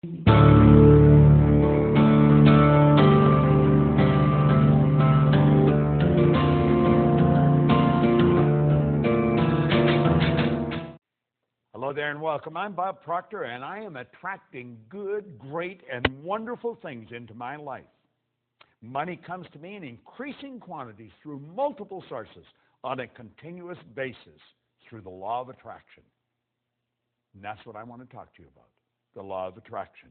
Hello there and welcome. I'm Bob Proctor, and I am attracting good, great, and wonderful things into my life. Money comes to me in increasing quantities through multiple sources on a continuous basis through the law of attraction. And that's what I want to talk to you about, the law of attraction.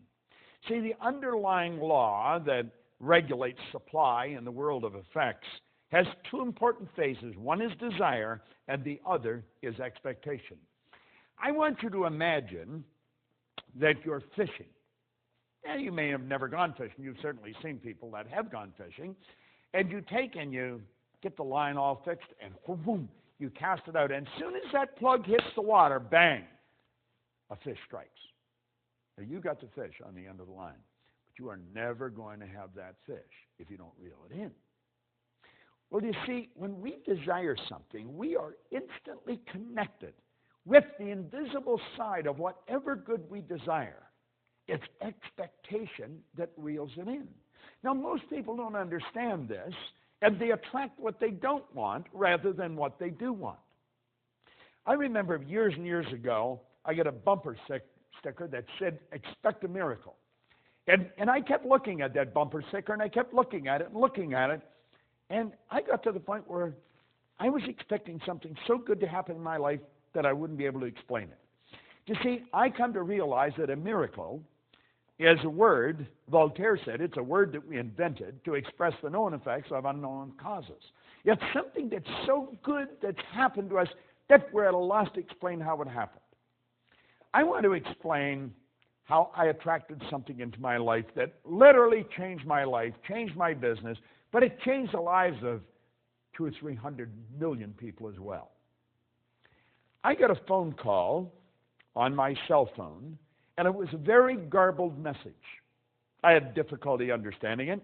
See, the underlying law that regulates supply in the world of effects has two important phases. One is desire, and the other is expectation. I want you to imagine that you're fishing. And you may have never gone fishing. You've certainly seen people that have gone fishing. And you take and you get the line all fixed, and boom, you cast it out. And as soon as that plug hits the water, bang, a fish strikes. Now, you got the fish on the end of the line. But you are never going to have that fish if you don't reel it in. Well, you see, when we desire something, we are instantly connected with the invisible side of whatever good we desire. It's expectation that reels it in. Now, most people don't understand this, and they attract what they don't want rather than what they do want. I remember years and years ago, I got a bumper sticker that said, "Expect a miracle." And I kept looking at that bumper sticker, and I kept looking at it and looking at it, and I got to the point where I was expecting something so good to happen in my life that I wouldn't be able to explain it. You see, I come to realize that a miracle is a word, Voltaire said, it's a word that we invented to express the known effects of unknown causes. It's something that's so good that's happened to us that we're at a loss to explain how it happened. I want to explain how I attracted something into my life that literally changed my life, changed my business, but it changed the lives of 200 or 300 million people as well. I got a phone call on my cell phone, and it was a very garbled message. I had difficulty understanding it,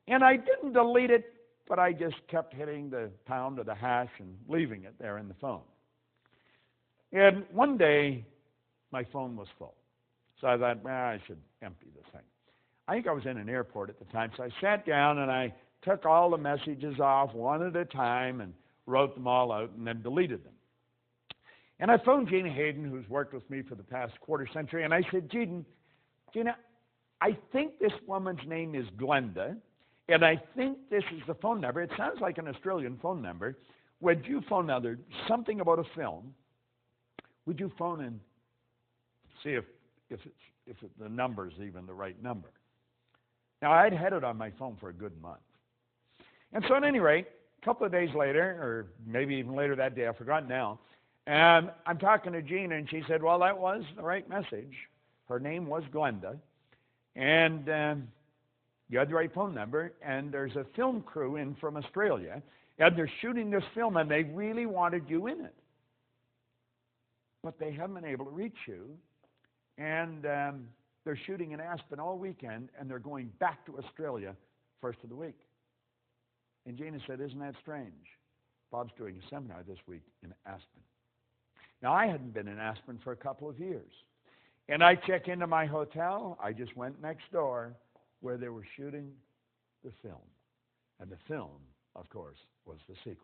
and I didn't delete it, but I just kept hitting the pound or the hash and leaving it there in the phone. And one day, my phone was full. So I thought, I should empty this thing. I think I was in an airport at the time, so I sat down and I took all the messages off one at a time and wrote them all out and then deleted them. And I phoned Gina Hayden, who's worked with me for the past quarter century, and I said, Gina, I think this woman's name is Glenda, and I think this is the phone number. It sounds like an Australian phone number. Would you phone now? There's something about a film. Would you phone and see if the number's even the right number? Now, I'd had it on my phone for a good month. And so at any rate, a couple of days later, or maybe even later that day, I forgot now, and I'm talking to Gina, and she said, well, that was the right message. Her name was Glenda, and you had the right phone number, and there's a film crew in from Australia, and they're shooting this film, and they really wanted you in it. But they haven't been able to reach you, and they're shooting in Aspen all weekend, and they're going back to Australia first of the week. And Gina said, isn't that strange? Bob's doing a seminar this week in Aspen. Now, I hadn't been in Aspen for a couple of years. And I check into my hotel. I just went next door where they were shooting the film. And the film, of course, was The Secret.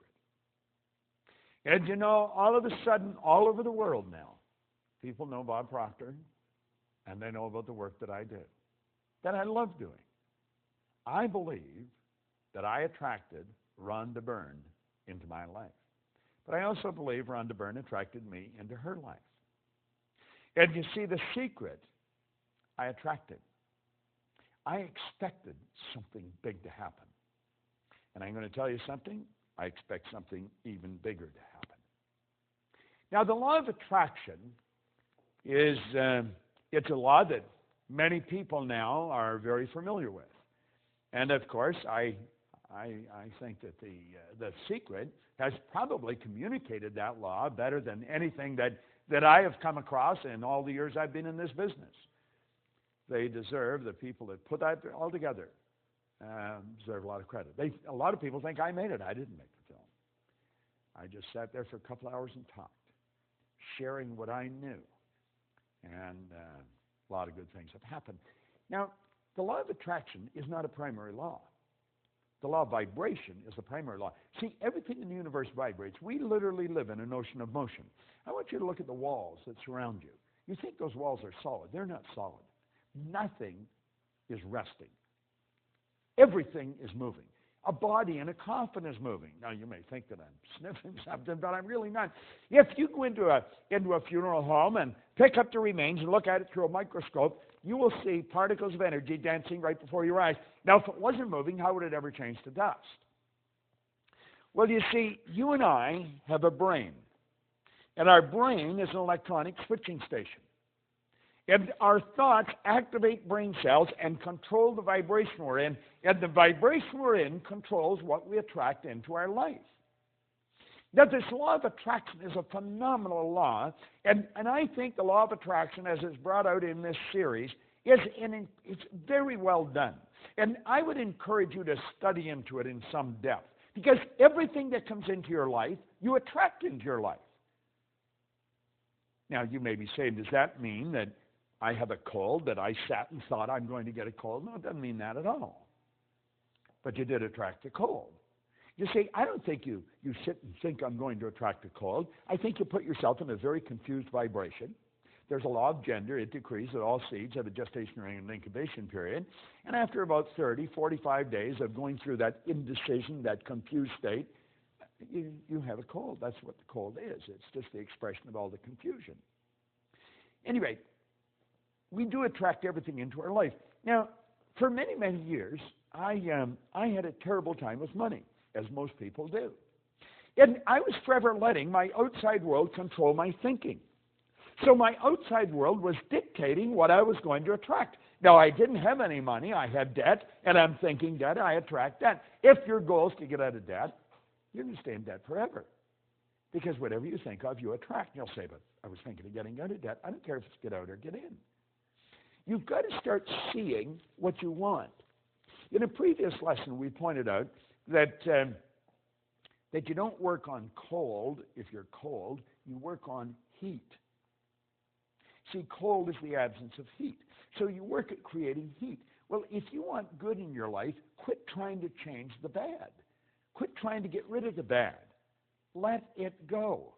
And you know, all of a sudden, all over the world now, people know Bob Proctor, and they know about the work that I do, that I love doing. I believe that I attracted Rhonda Byrne into my life. But I also believe Rhonda Byrne attracted me into her life. And you see, the secret I attracted. I expected something big to happen. And I'm going to tell you something. I expect something even bigger to happen. Now, the law of attraction is it's a law that many people now are very familiar with. And of course, I think that the secret has probably communicated that law better than anything that I have come across in all the years I've been in this business. They deserve, the people that put that all together, deserve a lot of credit. A lot of people think I made it. I didn't make the film. I just sat there for a couple hours and talked, sharing what I knew. And a lot of good things have happened. Now, the law of attraction is not a primary law. The law of vibration is the primary law. See, everything in the universe vibrates. We literally live in an ocean of motion. I want you to look at the walls that surround you. You think those walls are solid. They're not solid. Nothing is resting. Everything is moving. A body in a coffin is moving. Now, you may think that I'm sniffing something, but I'm really not. If you go into a funeral home and pick up the remains and look at it through a microscope, you will see particles of energy dancing right before your eyes. Now, if it wasn't moving, how would it ever change to dust? Well, you see, you and I have a brain, and our brain is an electronic switching station. And our thoughts activate brain cells and control the vibration we're in, and the vibration we're in controls what we attract into our life. Now, this law of attraction is a phenomenal law, and I think the law of attraction, as it's brought out in this series, it's very well done. And I would encourage you to study into it in some depth, because everything that comes into your life, you attract into your life. Now, you may be saying, does that mean that I have a cold, that I sat and thought I'm going to get a cold? No, it doesn't mean that at all. But you did attract a cold. You see, I don't think you sit and think I'm going to attract a cold. I think you put yourself in a very confused vibration. There's a law of gender. It decrees that all seeds have a gestational and incubation period. And after about 30, 45 days of going through that indecision, that confused state, you have a cold. That's what the cold is. It's just the expression of all the confusion. Anyway, we do attract everything into our life. Now, for many, many years, I had a terrible time with money, as most people do. And I was forever letting my outside world control my thinking. So my outside world was dictating what I was going to attract. Now, I didn't have any money. I had debt, and I'm thinking debt, I attract debt. If your goal is to get out of debt, you're going to stay in debt forever. Because whatever you think of, you attract. And you'll say, but I was thinking of getting out of debt. I don't care if it's get out or get in. You've got to start seeing what you want. In a previous lesson, we pointed out that you don't work on cold if you're cold. You work on heat. See, cold is the absence of heat. So you work at creating heat. Well, if you want good in your life, quit trying to change the bad. Quit trying to get rid of the bad. Let it go.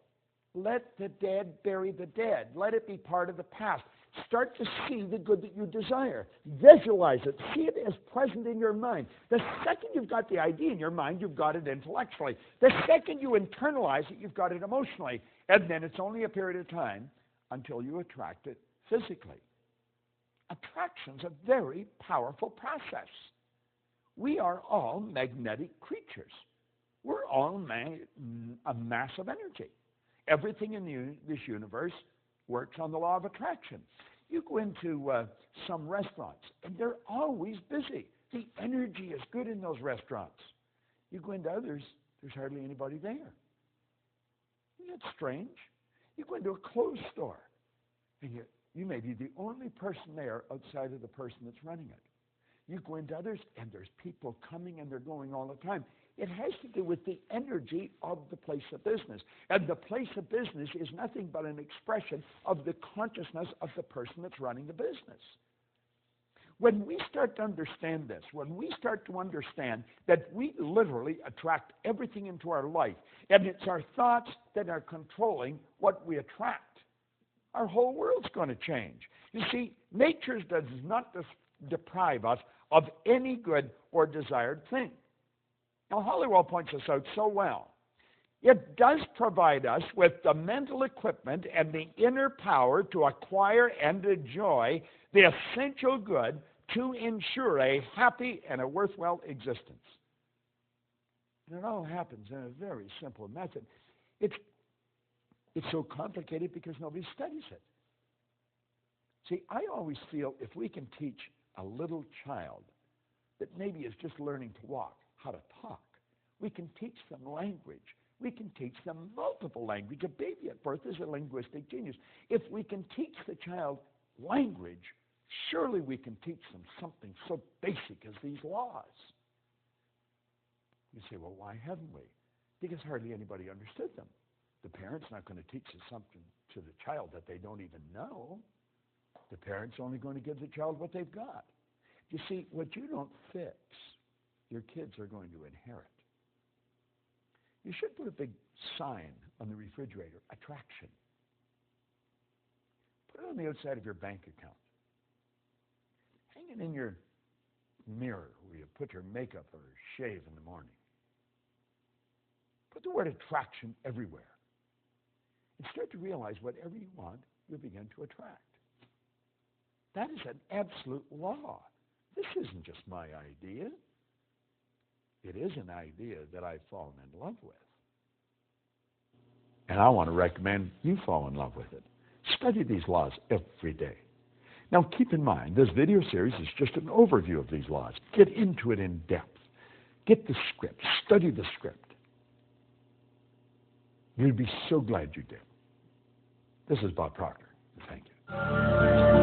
Let the dead bury the dead. Let it be part of the past. Start to see the good that you desire. Visualize it. See it as present in your mind. The second you've got the idea in your mind, you've got it intellectually. The second you internalize it, you've got it emotionally. And then it's only a period of time until you attract it physically. Attraction's a very powerful process. We are all magnetic creatures. We're all a mass of energy. Everything in this universe works on the law of attraction. You go into some restaurants, and they're always busy. The energy is good in those restaurants. You go into others, there's hardly anybody there. Isn't that strange? You go into a clothes store, and you may be the only person there outside of the person that's running it. You go into others, and there's people coming and they're going all the time. It has to do with the energy of the place of business. And the place of business is nothing but an expression of the consciousness of the person that's running the business. When we start to understand this, when we start to understand that we literally attract everything into our life, and it's our thoughts that are controlling what we attract, our whole world's going to change. You see, nature does not deprive us of any good or desired thing. Now, Hollywell points this out so well. It does provide us with the mental equipment and the inner power to acquire and enjoy the essential good to ensure a happy and a worthwhile existence. And it all happens in a very simple method. It's so complicated because nobody studies it. See, I always feel if we can teach a little child that maybe is just learning to walk, how to talk, we can teach them language. We can teach them multiple language. A baby at birth is a linguistic genius. If we can teach the child language, surely we can teach them something so basic as these laws. You say, well, why haven't we? Because hardly anybody understood them. The parent's not going to teach something to the child that they don't even know. The parent's only going to give the child what they've got. You see, what you don't fix, your kids are going to inherit. You should put a big sign on the refrigerator, attraction. Put it on the outside of your bank account. Hang it in your mirror where you put your makeup or shave in the morning. Put the word attraction everywhere. And start to realize whatever you want, you'll begin to attract. That is an absolute law. This isn't just my idea. It is an idea that I've fallen in love with. And I want to recommend you fall in love with it. Study these laws every day. Now keep in mind, this video series is just an overview of these laws. Get into it in depth. Get the script. Study the script. You'd be so glad you did. This is Bob Proctor. Thank you.